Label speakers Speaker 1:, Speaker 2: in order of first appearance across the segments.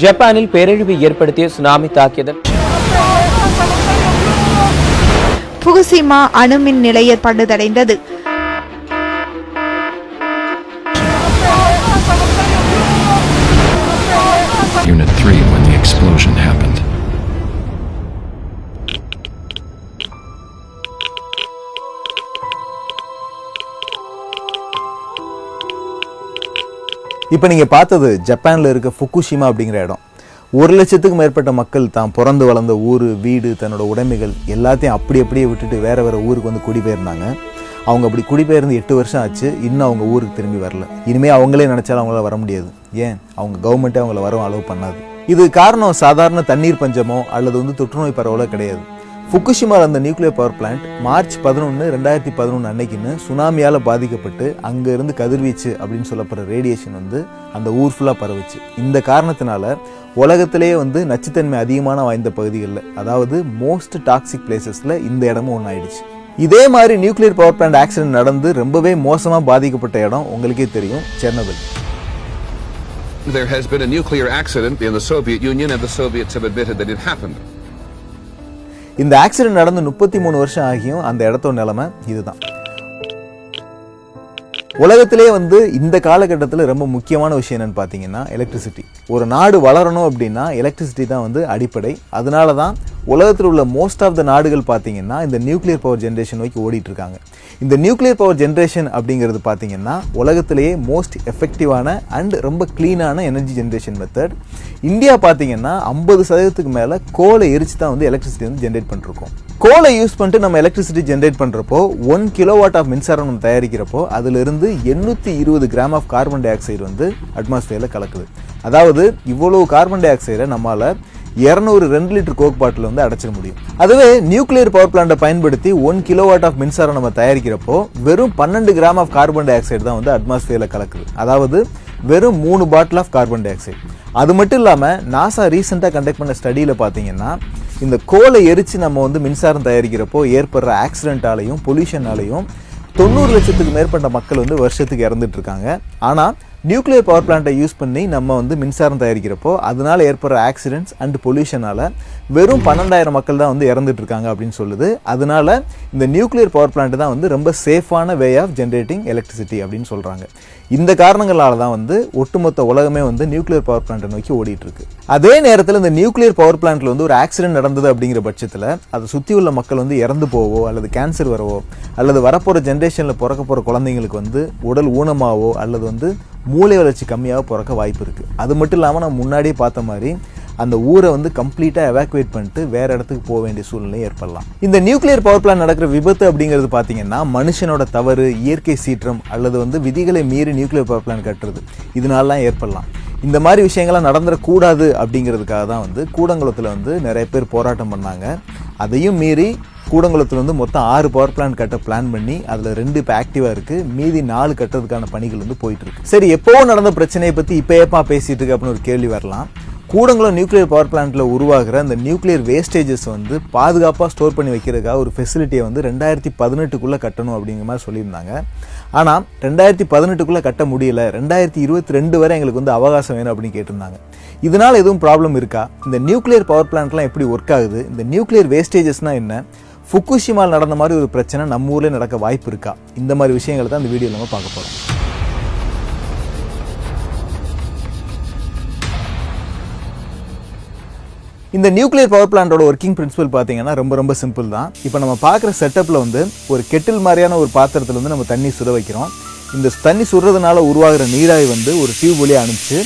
Speaker 1: ஜப்பானில் பேரழிவை ஏற்படுத்திய சுனாமி தாக்கியதில்
Speaker 2: ஃபுகுஷிமா அணுமின் நிலையம் பழுதடைந்தது.
Speaker 3: Unit 3 when the explosion happened.
Speaker 4: இப்போ நீங்கள் பார்த்தது ஜப்பானில் இருக்க ஃபுகுஷிமா அப்படிங்கிற இடம். 1,00,000க்கு மேற்பட்ட மக்கள் தான் பிறந்து வளர்ந்த ஊர், வீடு, தன்னோட உடைமைகள் எல்லாத்தையும் அப்படியே விட்டுட்டு வேறு ஊருக்கு வந்து குடிபெயர்ந்தாங்க. அவங்க அப்படி குடிபெயர்ந்து 8 வருஷம் ஆச்சு. இன்னும் அவங்க ஊருக்கு திரும்பி வரல. இனிமேல் அவங்களே நினச்சாலும் அவங்களால வர முடியாது. ஏன்? அவங்க கவர்மெண்ட்டே அவங்கள வர அலோவ் பண்ணாது. இது காரணம் சாதாரண தண்ணீர் பஞ்சமோ அல்லது தொற்றுநோய் பரவலோ கிடையாது. ஃபுகுஷிமாவில் அந்த நியூக்ளியர் பவர் பிளான்ட் மார்ச் 11, 2011 அன்னைக்குன்னு சுனாமியால் பாதிக்கப்பட்டு அங்கே இருந்து கதிர்வீச்சு அப்படின்னு சொல்லப்படுற ரேடியேஷன் அந்த ஊர் ஃபுல்லாக பரவுச்சு. இந்த காரணத்தினால உலகத்திலேயே நச்சுத்தன்மை அதிகமான வாய்ந்த பகுதிகளில், அதாவது மோஸ்ட் டாக்ஸிக் பிளேசஸில் இந்த இடமும் ஒன்று ஆயிடுச்சு. இதே மாதிரி நியூக்ளியர் பவர் பிளான்ட் ஆக்சிடென்ட் நடந்து ரொம்பவே மோசமாக பாதிக்கப்பட்ட இடம் உங்களுக்கே தெரியும், Chernobyl.
Speaker 5: There has been a nuclear accident in the Soviet Union and the Soviets have admitted that it happened.
Speaker 4: இந்த ஆக்சிடென்ட் நடந்து 33 வருஷம் ஆகியும் அந்த இடத்தோட நிலைமை இதுதான். உலகத்திலே இந்த காலகட்டத்தில் ரொம்ப முக்கியமான விஷயம் என்னன்னு பார்த்தீங்கன்னா எலக்ட்ரிசிட்டி. ஒரு நாடு வளரணும் அப்படின்னா எலக்ட்ரிசிட்டி தான் அடிப்படை. அதனால தான் உலகத்தில் உள்ள மோஸ்ட் ஆஃப் த நாடுகள் பார்த்தீங்கன்னா இந்த நியூக்ளியர் பவர் ஜென்ரேஷன் நோக்கி ஓடிட்டு இருக்காங்க. இந்த நியூக்ளியர் பவர் ஜென்ரேஷன் அப்படிங்கிறது பார்த்தீங்கன்னா உலகத்திலேயே மோஸ்ட் எஃபெக்டிவான அண்ட் ரொம்ப க்ளீனான எனர்ஜி ஜென்ரேஷன் மெத்தட். இந்தியா பார்த்தீங்கன்னா 50% மேலே கோலை எரிச்சு தான் எலக்ட்ரிசிட்டி ஜென்ரேட் பண்ணிருக்கோம். கோலை யூஸ் பண்ணிட்டு நம்ம எலக்ட்ரிசிட்டி ஜென்ரேட் பண்ணுறப்போ 1 கிலோவாட் ஆஃப் மின்சாரம் நம்ம தயாரிக்கிறப்போ அதிலிருந்து 820 gram of carbon dioxide அட்மாஸ்பியரில் கலக்குது. அதாவது இவ்வளவு கார்பன் டை ஆக்சைடை நம்மளால் 202 லிட்டர் கோக் பாட்டில் அடைச்சிட முடியும். அதுவே நியூக்ளியர் பவர் பிளான்ட்டை பயன்படுத்தி 1 கிலோவாட் ஆஃப் மின்சாரம் நம்ம தயாரிக்கிறப்போ வெறும் 12 gram of carbon dioxide தான் அட்மாஸ்பியரில் கலக்குது. அதாவது வெறும் 3 bottle of carbon dioxide. அது மட்டும் இல்லாமல் நாசா ரீசெண்டாக கண்டக்ட் பண்ண ஸ்டடியில் பார்த்தீங்கன்னா இந்த கோலை எரிச்சு நம்ம மின்சாரம் தயாரிக்கிறப்போ ஏற்படுற ஆக்சிடென்ட்டாலையும் பொல்யூஷனாலையும் 90 லட்சத்துக்கு மேற்பட்ட மக்கள் வருஷத்துக்கு இறந்துட்டு இருக்காங்க. ஆனால் நியூக்ளியர் பவர் பிளான்ட்டை யூஸ் பண்ணி நம்ம மின்சாரம் தயாரிக்கிறப்போ அதனால ஏற்படுற ஆக்சிடென்ட்ஸ் அண்ட் பொல்யூஷனால வெறும் 12,000 மக்கள் தான் இறந்துட்டு இருக்காங்க அப்படின்னு சொல்லுது. அதனால இந்த நியூக்ளியர் பவர் பிளான்ட் தான் ரொம்ப சேஃபான வே ஆஃப் ஜென்ரேட்டிங் எலக்ட்ரிசிட்டி அப்படின்னு சொல்றாங்க. இந்த காரணங்களால தான் ஒட்டுமொத்த உலகமே நியூக்ளியர் பவர் பிளான்ட்டை நோக்கி ஓடிட்டு இருக்கு. அதே நேரத்தில் இந்த நியூக்ளியர் பவர் பிளான்ட்ல ஒரு ஆக்சிடென்ட் நடந்தது அப்படிங்கிற பட்சத்தில் அதை சுற்றி உள்ள மக்கள் இறந்து போவோ அல்லது கேன்சர் வரவோ அல்லது வரப்போகிற ஜென்ரேஷனில் பிறக்க போகிற குழந்தைங்களுக்கு உடல் ஊனமாவோ அல்லது மூளை வளர்ச்சி கம்மியாக பிறக்க வாய்ப்பு இருக்குது. அது மட்டும் இல்லாமல் நம்ம முன்னாடியே பார்த்த மாதிரி அந்த ஊரை கம்ப்ளீட்டாக எவாக்குவேட் பண்ணிட்டு வேறு இடத்துக்கு போக வேண்டிய சூழ்நிலை ஏற்படலாம். இந்த நியூக்ளியர் பவர் பிளான்ட் நடக்கிற விபத்து அப்படிங்கிறது பார்த்தீங்கன்னா மனுஷனோட தவறு, இயற்கை சீற்றம் அல்லது விதிகளை மீறி நியூக்ளியர் பவர் பிளான்ட் கட்டுறது இதனாலலாம் ஏற்படலாம். இந்த மாதிரி விஷயங்கள்லாம் நடந்துடக்கூடாது அப்படிங்கிறதுக்காக தான் கூடங்குளத்தில் நிறைய பேர் போராட்டம் பண்ணாங்க. அதையும் மீறி கூடங்குளத்தில் மொத்தம் 6 பவர் பிளான்ட் கட்ட பிளான் பண்ணி அதில் 2 இப்போ ஆக்டிவாக இருக்குது. மீதி 4 கட்டுறதுக்கான பணிகள் போயிட்டு இருக்கு. சரி, எப்போ நடந்த பிரச்சனையை பற்றி இப்போ ஏப்பா பேசிட்டு இருக்கு அப்படின்னு ஒரு கேள்வி வரலாம். கூடங்குளம் நியூக்ளியர் பவர் பிளான்ட்ல உருவாகிற அந்த நியூக்ளியர் வேஸ்டேஜஸ் பாதுகாப்பாக ஸ்டோர் பண்ணி வைக்கிறதுக்காக ஒரு ஃபெசிலிட்டியை 2018 கட்டணும் அப்படிங்கிற மாதிரி சொல்லியிருந்தாங்க. ஆனால் 2018 கட்ட முடியல, 2022 வரை எங்களுக்கு அவகாசம் வேணும் அப்படின்னு கேட்டிருந்தாங்க. இதனால எதுவும் ப்ராப்ளம் இருக்கா? இந்த நியூக்ளியர் பவர் பிளான்ட்லாம் எப்படி ஒர்க் ஆகுது? இந்த நியூக்ளியர் வேஸ்டேஜஸ்னா என்ன? ஃபுகுஷிமாவில் நடந்த மாதிரி ஒரு பிரச்சனை நம்ம ஊர்லேயே நடக்க வாய்ப்பு இருக்கா? இந்த மாதிரி விஷயங்களை தான் இந்த வீடியோவில் நம்ம பார்க்க போகிறோம். இந்த நியூக்ளியர் பவர் பிளான்ட்டோட ஒர்க்கிங் பிரின்சிபல் பார்த்தீங்கன்னா ரொம்ப சிம்பிள் தான். இப்போ நம்ம பார்க்குற செட்டப்பில் ஒரு கெட்டில் மாதிரியான ஒரு பாத்திரத்தில் நம்ம தண்ணி சுட வைக்கிறோம். இந்த தண்ணி சுடுறதுனால உருவாகிற நீராவி ஒரு டியூப் வழியாக அனுப்பிச்சு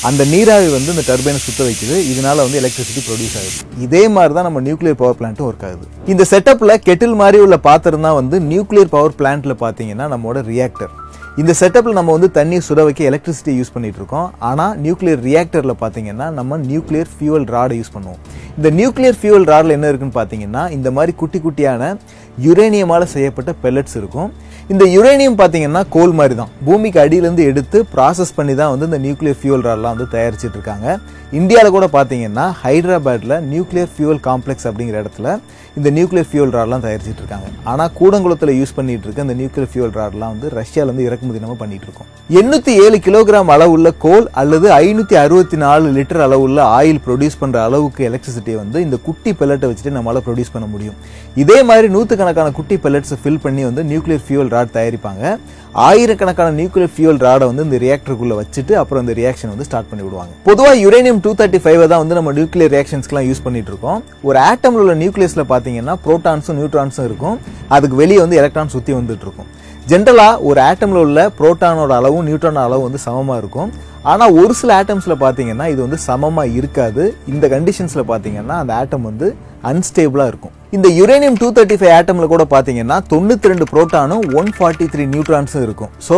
Speaker 4: அந்த நீராவி இந்த டர்பைனை சுத்த வைக்குது. இதனால எலக்ட்ரிசிட்டி ப்ரொடியூஸ் ஆகுது. இதே மாதிரி தான் நம்ம நியூக்ளியர் பவர் பிளான்ட்டும் ஒர்க் ஆகுது. இந்த செட்டப்பில் கெட்டில் மாதிரி உள்ள பாத்திரம் தான் நியூக்ளியர் பவர் பிளான்ட்டில் பார்த்தீங்கன்னா நம்மளோட ரியாக்டர். இந்த செட்டப்பில் நம்ம தண்ணி சுட வைக்க எலக்ட்ரிசிட்டி யூஸ் பண்ணிட்டு இருக்கோம். ஆனால் நியூக்ளியர் ரியாக்டரில் பார்த்தீங்கன்னா நம்ம நியூக்ளியர் ஃபியூவல் ராடை யூஸ் பண்ணுவோம். இந்த நியூக்ளியர் ஃபியூவல் ராடில் என்ன இருக்குன்னு பார்த்தீங்கன்னா இந்த மாதிரி குட்டி குட்டியான யுரேனியமால் செய்யப்பட்ட பெல்லட்ஸ் இருக்கும். இந்த யுரேனியம் பார்த்தீங்கன்னா கோல் மாதிரி தான், பூமிக்கு அடியிலேருந்து எடுத்து ப்ராசஸ் பண்ணி தான் வந்து இந்த நியூக்ளியர் ஃபியூவல் ராட்லாம் வந்து தயாரிச்சிட்டு இருக்காங்க. இந்தியாவில் கூட பார்த்தீங்கன்னா ஹைதராபாத்தில் நியூக்ளியர் ஃபியூவல் காம்ப்ளெக்ஸ் அப்படிங்கிற இடத்துல இந்த நியூக்ளியர் ஃபியூவல் ராட்லாம் தயாரிச்சிட்டு இருக்காங்க. ஆனால் கூடங்குளத்தில் யூஸ் பண்ணிட்டு இருக்க இந்த நியூக்ளியர் ஃபியூவல் ராட்லாம் வந்து ரஷ்யாவிலேருந்து இறக்குமதி நம்ம பண்ணிட்டு இருக்கோம். 807 கிலோகிராம் அளவுள்ள கோல் அல்லது 564 லிட்டர் அளவுள்ள ஆயில் ப்ரொடியூஸ் பண்ற அளவுக்கு எலக்ட்ரிசிட்டியை வந்து இந்த குட்டி பெல்லட்டை வச்சுட்டு நம்மளால ப்ரொடியூஸ் பண்ண முடியும். இதே மாதிரி 100கணக்கான குட்டி பெல்லட்ஸ் ஃபில் பண்ணி வந்து நியூக்ளியர் ஃபியூவல் ராட் தயாரிப்பாங்க. 1000கணக்கான நியூக்ளியர் ஃபியூவல் ராடை வந்து இந்த ரியாக்டருக்குள்ள வச்சுட்டு அப்புறம் இந்த ரியாக்ஷன் வந்து ஸ்டார்ட் பண்ணி விடுவாங்க. பொதுவாக யுரேனியம் 235 தான் வந்து நம்ம நியூக்ளியர் ரியாக்ஷன்ஸ்க்குலாம் யூஸ் பண்ணிட்டு இருக்கோம். ஒரு ஆட்டம்ல உள்ள நியூக்ளியஸ்ல பார்த்தீங்கன்னா புரோட்டான்ஸும் நியூட்ரான்ஸும் இருக்கும். அதுக்கு வெளியே வந்து எலக்ட்ரான் சுற்றி வந்துட்டு இருக்கும். ஜென்ரலாக ஒரு ஆட்டம்ல உள்ள புரோட்டானோட அளவும் நியூட்ரானோட அளவும் வந்து சமமாக இருக்கும். ஆனால் ஒரு சில ஆட்டம்ஸில் பார்த்தீங்கன்னா இது வந்து சமமாக இருக்காது. இந்த கண்டிஷன்ஸில் பார்த்தீங்கன்னா அந்த ஆட்டம் வந்து அன்ஸ்டேபிளாக இருக்கும். இந்த யுரேனியம் 235 ஆட்டம்ல கூட பார்த்தீங்கன்னா 92 புரோட்டானும் 143 நியூட்ரான்ஸும் இருக்கும். ஸோ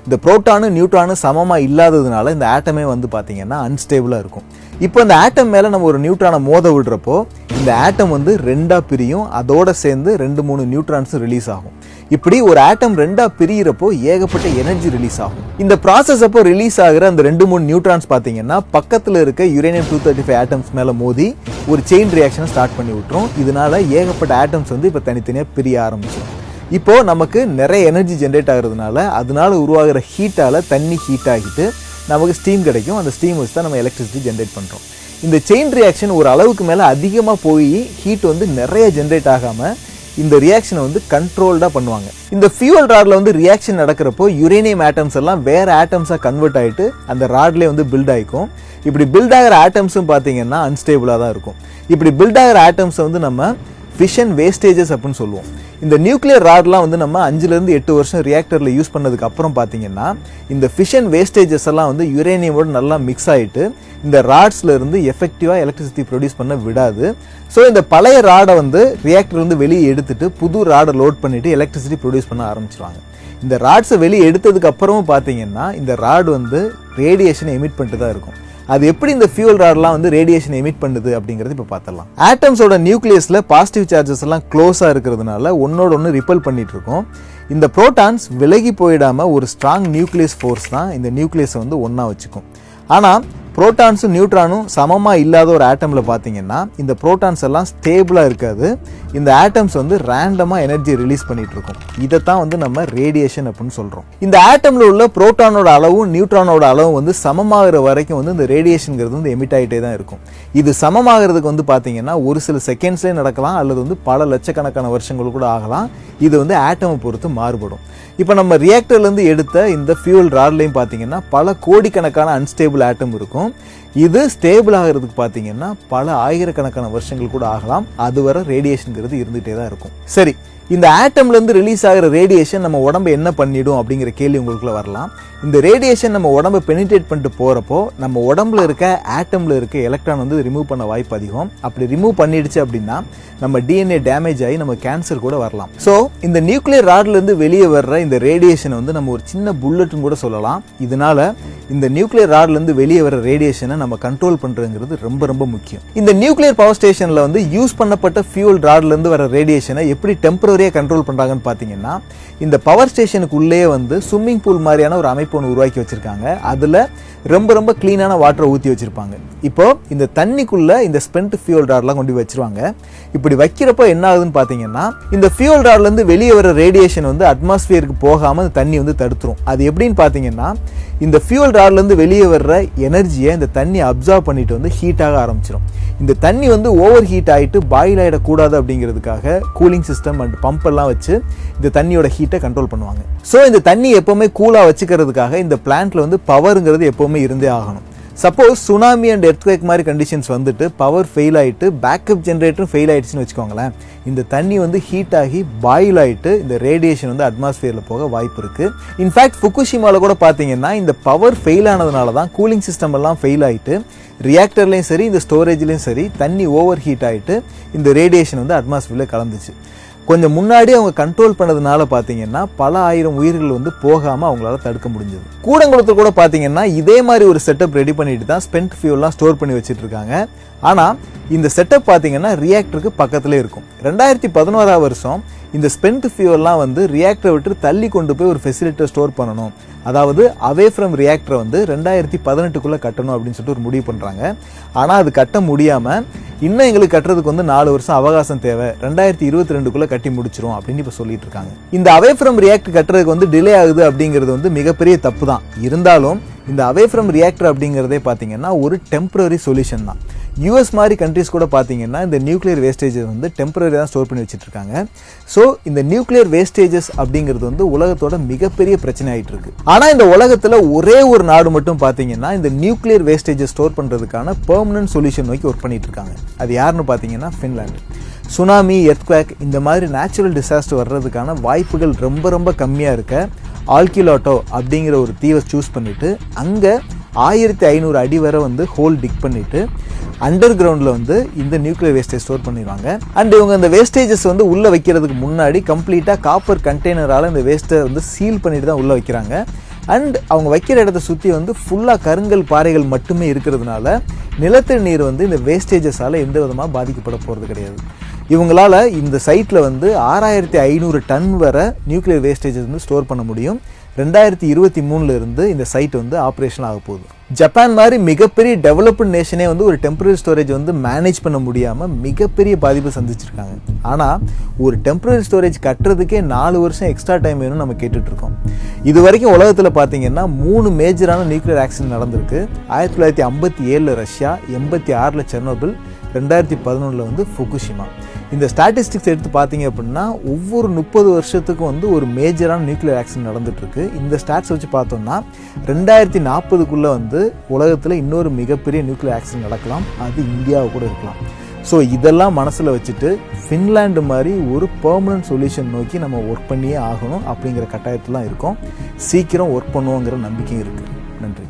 Speaker 4: இந்த புரோட்டானும் நியூட்ரானும் சமமாக இல்லாததுனால இந்த ஆட்டமே வந்து பார்த்தீங்கன்னா அன்ஸ்டேபிளாக இருக்கும். இப்போ இந்த ஆட்டம் மேலே நம்ம ஒரு நியூட்ரானை மோத விடுறப்போ இந்த ஆட்டம் வந்து ரெண்டாக பிரியும். அதோட சேர்ந்து 2-3 நியூட்ரான்ஸும் ரிலீஸ் ஆகும். இப்படி ஒரு ஆட்டம் ரெண்டா பிரியிறப்போ ஏகப்பட்ட எனர்ஜி ரிலீஸ் ஆகும். இந்த ப்ராசஸ் அப்போ ரிலீஸ் ஆகிற அந்த 2-3 நியூட்ரான்ஸ் பார்த்தீங்கன்னா பக்கத்தில் இருக்க யுரேனியம் 235 ஆட்டம்ஸ் மேலே மோதி ஒரு செயின் ரியாக்ஷனை ஸ்டார்ட் பண்ணி விட்டுரும். இதனால ஏகப்பட்ட ஆட்டம்ஸ் வந்து இப்போ தனித்தனியாக பிரிய ஆரம்பிச்சிடும். இப்போ நமக்கு நிறைய எனர்ஜி ஜென்ரேட் ஆகுறதுனால அதனால உருவாகிற ஹீட்டால தண்ணி ஹீட் ஆகிட்டு நமக்கு ஸ்டீம் கிடைக்கும். அந்த ஸ்டீம் வச்சு தான் நம்ம எலக்ட்ரிசிட்டி ஜென்ரேட் பண்ணுறோம். இந்த செயின் ரியாக்ஷன் ஒரு அளவுக்கு மேலே அதிகமாக போய் ஹீட் வந்து நிறைய ஜென்ரேட் ஆகாமல் இந்த ரியாக்ஷனை வந்து கண்ட்ரோல்டாக பண்ணுவாங்க. இந்த ஃபியூவல் ராட்ல வந்து ரியாக்ஷன் நடக்கிறப்போ யுரேனியம் ஆட்டம்ஸ் எல்லாம் வேற ஆட்டம்ஸாக கன்வெர்ட் ஆகிட்டு அந்த ராட்லேயே வந்து பில்ட் ஆகிக்கும். இப்படி பில்ட் ஆகிற ஆட்டம்ஸும் பார்த்தீங்கன்னா அன்ஸ்டேபிளாக தான் இருக்கும். இப்படி பில்ட் ஆகிற ஆட்டம்ஸை வந்து நம்ம ஃபிஷன் வேஸ்டேஜஸ் அப்படின்னு சொல்லுவோம். இந்த நியூக்ளியர் ராட்லாம் வந்து நம்ம 5-8 வருஷம் ரியாக்டரில் யூஸ் பண்ணதுக்கு அப்புறம் பார்த்தீங்கன்னா இந்த ஃபிஷன் வேஸ்டேஜஸ் எல்லாம் வந்து யுரேனியமோட நல்லா மிக்ஸ் ஆகிட்டு இந்த ராட்ஸ்ல இருந்து எஃபெக்டிவாக எலக்ட்ரிசிட்டி ப்ரொடியூஸ் பண்ண விடாது. ஸோ இந்த பழைய ராடை வந்து ரியாக்டர் வந்து வெளியே எடுத்துட்டு புது ராடை லோட் பண்ணிட்டு எலக்ட்ரிசிட்டி ப்ரொடியூஸ் பண்ண ஆரம்பிச்சிருவாங்க. இந்த ராட்ஸை வெளியே எடுத்ததுக்கு அப்புறமும் பார்த்தீங்கன்னா இந்த ராடு வந்து ரேடியேஷனை எமிட் பண்ணிட்டு தான் இருக்கும். அது எப்படி இந்த ஃபியூவல் ராட்லாம் வந்து ரேடியேஷன் எமிட் பண்ணுது அப்படிங்கிறது இப்போ பார்த்தலாம். ஆட்டம்ஸோட நியூக்ளியஸ்ல பாசிட்டிவ் சார்ஜஸ் எல்லாம் க்ளோஸாக இருக்கிறதுனால ஒன்னோட ஒன்று ரிப்பல் பண்ணிட்டு இருக்கும். இந்த புரோட்டான்ஸ் விலகி போயிடாம ஒரு ஸ்ட்ராங் நியூக்ளியஸ் ஃபோர்ஸ் தான் இந்த நியூக்ளியஸை வந்து ஒன்றா வச்சுக்கும். ஆனால் புரோட்டான்ஸும் நியூட்ரானும் சமமாக இல்லாத ஒரு ஆட்டமில் பார்த்தீங்கன்னா இந்த புரோட்டான்ஸ் எல்லாம் ஸ்டேபிளாக இருக்காது. இந்த ஆட்டம்ஸ் வந்து ரேண்டமாக எனர்ஜி ரிலீஸ் பண்ணிட்டு இருக்கும். இதைத்தான் வந்து நம்ம ரேடியேஷன் அப்படின்னு சொல்கிறோம். இந்த ஆட்டமில் உள்ள புரோட்டானோட அளவும் நியூட்ரானோட அளவும் வந்து சமமாகிற வரைக்கும் வந்து இந்த ரேடியேஷனுங்கிறது வந்து எமிட் ஆகிட்டே தான் இருக்கும். இது சமமாகிறதுக்கு வந்து பார்த்தீங்கன்னா ஒரு சில செகண்ட்ஸ்லேயே நடக்கலாம் அல்லது வந்து பல லட்சக்கணக்கான வருஷங்கள் கூட ஆகலாம். இது வந்து ஆட்டமை பொறுத்து மாறுபடும். இப்போ நம்ம ரியாக்டர்லேருந்து எடுத்த இந்த ஃபியூவல் ராட்லையும் பார்த்தீங்கன்னா பல கோடிக்கணக்கான அன்ஸ்டேபிள் ஆட்டம் இருக்கும். இது ஸ்டேபிள் ஆகிறதுக்கு பார்த்தீங்கன்னா பல ஆயிரக்கணக்கான வருஷங்கள் கூட ஆகலாம். அதுவரை ரேடியேஷனுங்கிறது இருந்துகிட்டே தான் இருக்கும். சரி, இந்த ஆட்டம்லேருந்து ரிலீஸ் ஆகிற ரேடியேஷன் நம்ம உடம்பு என்ன பண்ணிடும் அப்படிங்கிற கேள்வி உங்களுக்குள்ள வரலாம். இந்த ரேடியேஷன் நம்ம உடம்பை பெனிட்ரேட் பண்ணிட்டு போகிறப்போ நம்ம உடம்புல இருக்க ஆட்டமில் இருக்க எலக்ட்ரான் வந்து ரிமூவ் பண்ண வாய்ப்பு அதிகம். அப்படி ரிமூவ் பண்ணிடுச்சு அப்படின்னா நம்ம டிஎன்ஏ டேமேஜ் ஆகி நம்ம கேன்சர் கூட வரலாம். ஸோ இந்த நியூக்ளியர் ராட்லேருந்து வெளியே வர்ற இந்த ரேடியேஷனை வந்து நம்ம ஒரு சின்ன புல்லட்னு கூட சொல்லலாம். இதனால இந்த நியூக்ளியர் ராட்லேருந்து வெளியே வர ரேடியேஷனை நம்ம கண்ட்ரோல் பண்ணுறதுங்கிறது ரொம்ப ரொம்ப முக்கியம். இந்த நியூக்ளியர் பவர் ஸ்டேஷனில் வந்து யூஸ் பண்ணப்பட்ட ஃபியூவல் ராட்லேருந்து வர ரேடியேஷனை எப்படி டெம்பரரியாக கண்ட்ரோல் பண்ணுறாங்கன்னு பார்த்தீங்கன்னா இந்த பவர் ஸ்டேஷனுக்கு உள்ளே வந்து ஸ்விம்மிங் பூல் மாதிரியான ஒரு அமைப்பு ஒன்று உருவாக்கி வச்சிருக்காங்க. அதில் ரொம்ப ரொம்ப கிளீனான வாட்டரை ஊற்றி வச்சிருப்பாங்க. இப்போ இந்த தண்ணிக்குள்ள இந்த ஸ்பென்ட் ஃபியூவல் ராட்லாம் கொண்டு வச்சிருவாங்க. இப்படி வைக்கிறப்போ என்ன ஆகுதுன்னு பார்த்தீங்கன்னா இந்த ஃபியூவல் ராட்லேருந்து வெளியே வர ரேடியேஷன் வந்து அட்மாஸ்பியருக்கு போகாமல் இந்த தண்ணி வந்து தடுத்துரும். அது எப்படின்னு பார்த்தீங்கன்னா இந்த ஃபியூவல் ராட்லேருந்து வெளியே வர்ற எனர்ஜியை இந்த தண்ணி அப்சர்வ் பண்ணிட்டு வந்து ஹீட்டாக ஆரம்பிச்சிடும். இந்த தண்ணி வந்து ஓவர் ஹீட் ஆகிட்டு பாயில் ஆகிடக்கூடாது அப்படிங்கிறதுக்காக கூலிங் சிஸ்டம் அண்ட் பம்ப் எல்லாம் வச்சு இந்த தண்ணியோட ஹீட்டை கண்ட்ரோல் பண்ணுவாங்க. ஸோ இந்த தண்ணி எப்போவுமே கூலாக வச்சுக்கிறதுக்காக இந்த பிளான்ட்ல வந்து பவருங்கிறது எப்போவுமே இருந்தே ஆகணும். சப்போஸ் சுனாமி அண்ட் எர்த்குவேக் மாதிரி கண்டிஷன்ஸ் வந்துட்டு பவர் ஃபெயில் ஆகிட்டு பேக்கப் ஜென்ரேட்டரும் ஃபெயில் ஆகிடுச்சுன்னு வச்சுக்கோங்களேன், இந்த தண்ணி வந்து ஹீட் ஆகி பாயில் ஆகிட்டு இந்த ரேடியேஷன் வந்து அட்மாஸ்பியரில் போக வாய்ப்பு இருக்குது. இன்ஃபேக்ட் ஃபுகுஷிமாவில் கூட பார்த்தீங்கன்னா இந்த பவர் ஃபெயில் ஆனதுனால தான் கூலிங் சிஸ்டம் எல்லாம் ஃபெயில் ஆகிட்டு ரியாக்டர்லேயும் சரி இந்த ஸ்டோரேஜ்லேயும் சரி தண்ணி ஓவர் ஹீட் ஆகிட்டு இந்த ரேடியேஷன் வந்து அட்மாஸ்பியரில் கலந்துச்சு. கொஞ்சம் முன்னாடி அவங்க கண்ட்ரோல் பண்ணதுனால பார்த்தீங்கன்னா பல ஆயிரம் உயிர்கள் வந்து போகாமல் அவங்களால தடுக்க முடிஞ்சது. கூடங்குளத்தில் கூட பார்த்தீங்கன்னா இதே மாதிரி ஒரு செட்டப் ரெடி பண்ணிட்டு தான் ஸ்பென்ட் ஃபியூல்லாம் ஸ்டோர் பண்ணி வச்சுட்டு இருக்காங்க. ஆனால் இந்த செட்டப் பார்த்தீங்கன்னா ரியாக்டருக்கு பக்கத்துலேயே இருக்கும். 2011 வருஷம் இந்த ஸ்பென்ட் ஃபியூவல்லாம் வந்து ரியாக்டரை விட்டு தள்ளி கொண்டு போய் ஒரு ஃபெசிலிட்டியை ஸ்டோர் பண்ணணும், அதாவது அவே ஃப்ரம் ரியாக்டரை வந்து 2018 கட்டணும் அப்படின்னு சொல்லிட்டு ஒரு முடிவு பண்ணுறாங்க. ஆனால் அது கட்ட முடியாமல் இன்னும் எங்களுக்கு கட்டுறதுக்கு வந்து 4 வருஷம் அவகாசம் தேவை, 2022 கட்டி முடிச்சிரும் அப்படின்னு இப்போ சொல்லிட்டு இருக்காங்க. இந்த அவே ஃப்ரம் ரியாக்டர் கட்டுறதுக்கு வந்து டிலே ஆகுது அப்படிங்கிறது வந்து மிகப்பெரிய தப்பு தான். இருந்தாலும் இந்த அவே ஃப்ரம் ரியாக்டர் அப்படிங்கிறதே பார்த்தீங்கன்னா ஒரு டெம்பரரி சொல்யூஷன் தான். யூஎஸ் மாதிரி கண்ட்ரிஸ் கூட பார்த்தீங்கன்னா இந்த நியூக்ளியர் வேஸ்டேஜஸ் வந்து டெம்பரரி தான் ஸ்டோர் பண்ணி வச்சுட்டு இருக்காங்க. ஸோ இந்த நியூக்ளியர் வேஸ்டேஜஸ் அப்படிங்கிறது வந்து உலகத்தோட மிகப்பெரிய பிரச்சனை ஆகிட்டு இருக்கு. ஆனால் இந்த உலகத்தில் ஒரே ஒரு நாடு மட்டும் பார்த்தீங்கன்னா இந்த நியூக்ளியர் வேஸ்டேஜஸ் ஸ்டோர் பண்ணுறதுக்கான பெர்மனன்ட் சொல்யூஷன் நோக்கி ஒர்க் பண்ணிட்டு இருக்காங்க. அது யாருன்னு பார்த்தீங்கன்னா ஃபின்லாந்து. சுனாமி, எர்த்குவேக் இந்த மாதிரி நேச்சுரல் டிசாஸ்டர் வர்றதுக்கான வாய்ப்புகள் ரொம்ப ரொம்ப கம்மியாக இருக்க ஆல்கிலாட்டோ அப்படிங்கிற ஒரு தீவை சூஸ் பண்ணிவிட்டு அங்கே 1500 அடி வரை வந்து ஹோல் டிக் பண்ணிவிட்டு அண்டர் கிரவுண்டில் வந்து இந்த நியூக்ளியர் வேஸ்டேஜ் ஸ்டோர் பண்ணிடுவாங்க. அண்ட் இவங்க இந்த வேஸ்டேஜஸ் வந்து உள்ளே வைக்கிறதுக்கு முன்னாடி கம்ப்ளீட்டாக காப்பர் கண்டெய்னரால் இந்த வேஸ்ட்டை வந்து சீல் பண்ணிட்டு தான் உள்ளே வைக்கிறாங்க. அண்ட் அவங்க வைக்கிற இடத்த சுற்றி வந்து ஃபுல்லாக கருங்கல் பாறைகள் மட்டுமே இருக்கிறதுனால நிலத்தடி நீர் வந்து இந்த வேஸ்டேஜஸால் எந்த விதமாக பாதிக்கப்பட போகிறது கிடையாது. இவங்களால் இந்த சைட்டில் வந்து 6500 டன் வரை நியூக்ளியர் வேஸ்டேஜஸ் வந்து ஸ்டோர் பண்ண முடியும். 2023 இருந்து இந்த சைட் வந்து ஆப்ரேஷன் ஆக போகுது. ஜப்பான் மாதிரி மிகப்பெரிய டெவலப்டு நேஷனே வந்து ஒரு டெம்பரரி ஸ்டோரேஜ் வந்து மேனேஜ் பண்ண முடியாமல் மிகப்பெரிய பாதிப்பு சந்திச்சிருக்காங்க. ஆனால் ஒரு டெம்பரரி ஸ்டோரேஜ் கட்டுறதுக்கே 4 வருஷம் எக்ஸ்ட்ரா டைம் வேணும்னு நம்ம கேட்டுட்ருக்கோம். இது வரைக்கும் உலகத்தில் பார்த்தீங்கன்னா 3 மேஜரான நியூக்ளியர் ஆக்சிடென்ட் நடந்திருக்கு. 1957 ரஷ்யா, 86 செர்னோபில், 2011 வந்து ஃபுகுஷிமா. இந்த ஸ்டாட்டிஸ்டிக்ஸ் எடுத்து பார்த்தீங்க அப்படின்னா ஒவ்வொரு 30 வருஷத்துக்கும் வந்து ஒரு மேஜரான நியூக்ளியர் ஆக்சிடென்ட் நடந்துட்டுருக்கு. இந்த ஸ்டாட்ஸ் வச்சு பார்த்தோம்னா 2040 வந்து உலகத்தில் இன்னொரு மிகப்பெரிய நியூக்ளியர் ஆக்சிடென்ட் நடக்கலாம். அது இந்தியாவை கூட இருக்கலாம். ஸோ இதெல்லாம் மனசில் வச்சுட்டு ஃபின்லாண்டு மாதிரி ஒரு பெர்மனன்ட் சொல்யூஷன் நோக்கி நம்ம ஒர்க் பண்ணியே ஆகணும் அப்படிங்கிற கட்டாயத்தில் இருக்கோம். சீக்கிரம் ஒர்க் பண்ணுவோங்கிற நம்பிக்கையும் இருக்குது. நன்றி.